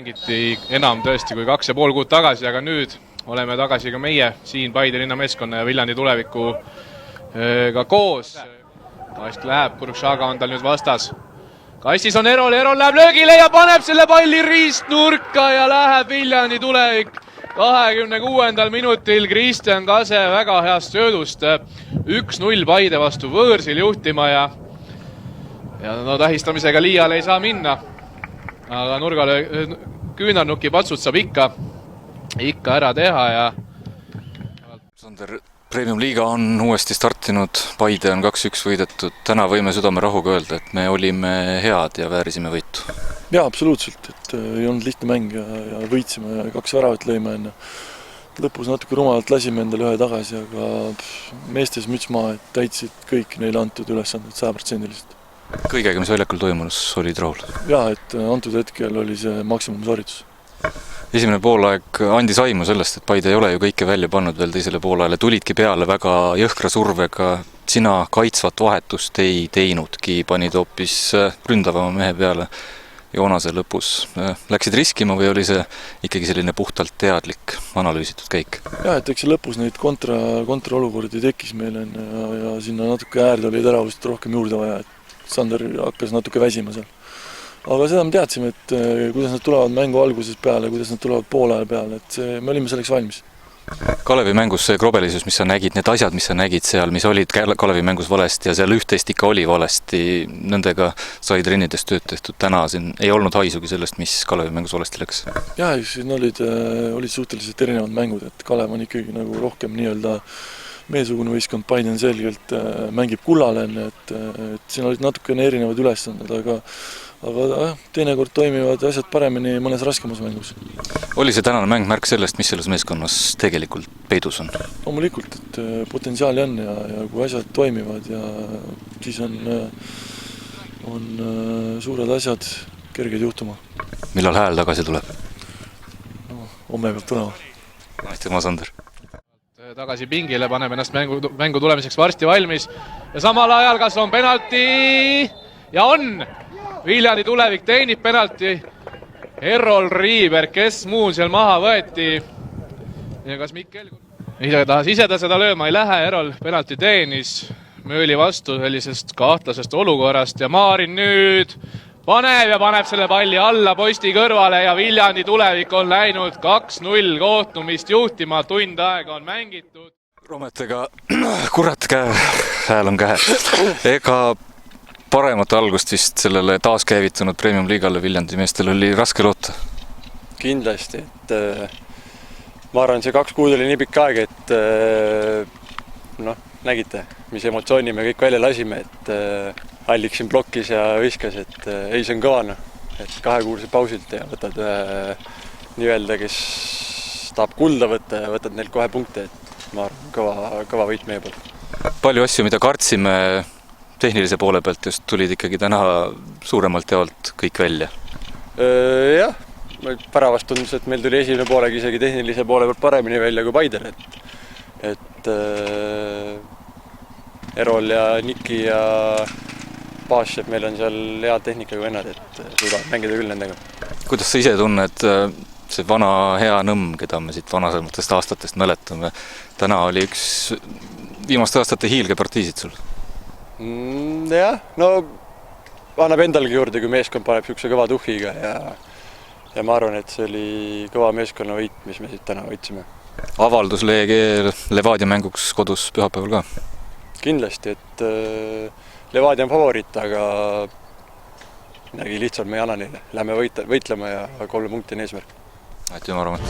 mängiti enam tõesti kui 2,5 kuud tagasi, aga nüüd oleme tagasi ka meie siin Paide linna meeskonna ja Viljandi tulevikuga koos. Kast läheb, Kurukšaga on tal nüüd vastas. Kastis on Erol läheb löögile ja paneb selle palli riistnurka ja läheb Viljandi tulevik 26. minutil Kristjan Kase väga heast söödust 1-0 Paide vastu võõrsil juhtima ja no tähistamisega liiale ei saa minna, aga nurgale küünarnuki patsud saab ikka ära teha ja Sander, Premium Liiga on uuesti startinud, Paide on 2-1 võidetud, täna võime südame rahuga öelda, et me olime head ja väärisime võitu. Jaa, absoluutselt, et ei olnud lihtne mäng ja võitsime ja 2 väravat lõime enne. Lõpus natuke rumalalt lasime endale ühe tagasi, aga meestes müts maha, et täitsid kõik neile antud ülesanded 100%. Kõigega, mis väljakul toimunus, olid rahul? Jaa, et antud hetkel oli see maksimumsoritus. Esimene poolaeg andis aimu sellest, et Paide ei ole ju kõike välja pannud veel teisele poolajale. Tulidki peale väga jõhkra survega. Sina kaitsvat vahetust ei teinudki, panid hoopis ründavama mehe peale Joonase lõpus. Läksid riskima või oli see ikkagi selline puhtalt teadlik, analüüsitud käik? Jah, et eks see lõpus neid kontraolukordi tekkis meile ja sinna natuke äärde oli teravust rohkem juurde vaja, et Sander hakkas natuke väsima seal. Aga seda me teadsime, et kuidas nad tulevad mängu alguses peale, kuidas nad tulevad poolajal peale, et me olime selleks valmis. Kalevi mängus see krobelisus, mis sa nägid, need asjad, mis sa nägid seal, mis olid Kalevi mängus valesti ja seal üht-teist ikka oli valesti, nendega sai trennides tööd tehtud täna, siin ei olnud haisugi sellest, mis Kalevi mängus valesti läks. Jah, siin olid suhteliselt erinevad mängud, et Kalev on ikkagi nagu rohkem nii-öelda meesugune võistkond, Paide on selgelt mängib kullale enne, et siin olid natukene erinevad ülesanded, aga teinekord toimivad asjad paremini mõnes raskemas mängus. Oli see tänane mäng märk sellest, mis selles meeskonnas tegelikult peidus on? Loomulikult, et potentsiaali on ja kui asjad toimivad ja siis on suured asjad kerged juhtuma. Millal hääl tagasi tuleb? Homme peab tulema. Aitüma, Sander. Tagasi pingile, paneb ennast mängu tulemiseks varsti valmis ja samal ajal kas on penalti ja on! Viljandi tulevik teenib penalti. Errol Riiber, kes muul seal maha võeti. Ja kas Mikkel tahas ise ta seda lööma ei lähe, Errol penalti teenis. Mööli vastu sellisest kahtlasest olukorrast ja Maarin nüüd paneb selle palli alla posti kõrvale ja Viljandi tulevik on läinud 2-0 kohtumist juhtima, tund aega on mängitud. Rometega, kurat, hääl on kähe. Ega paremat algust vist sellele taaskäivitunud Premium Liigale Viljandi meestel oli raske loota? Kindlasti, et ma arvan, see 2 kuud oli nii pikk aeg, et nägite, mis emotsiooni me kõik välja lasime, et Allik siin blokkis ja viskas, et ei, see on kõvana, et 2-kuulse pausilt ja võtad nii-öelda, kes tahab kulda võtta ja võtad neilt kohe punkte, et ma arvan, kõva võit meie poolt. Palju asju, mida kartsime tehnilise poole pealt just tulid ikkagi täna suuremalt jaolt kõik välja? Jah, päravast tundus, et meil tuli esimene poolega isegi tehnilise poole pealt paremini välja kui Paidel, et Erol ja Niki ja Paasjeb, meil on seal head tehnikaga vennad, et suudavad mängida küll nendega. Kuidas sa ise tunned see vana hea nõmm, keda me siit vanasematest aastatest mäletame, täna oli üks viimaste aastate hiilgepartiisid sul? Jah, no annab endalgi juurde, kui meeskond paneb niisuguse kõva tuhhiga ja ma arvan, et see oli kõva meeskonna võit, mis me siit täna võitsime. Avaldus Levadia mänguks kodus pühapäeval ka? Kindlasti, et Levadia on favoriit, aga midagi lihtsalt me ei anna neile. Lähme võitlema ja 3 punkti on eesmärk. Aitüma, Romet.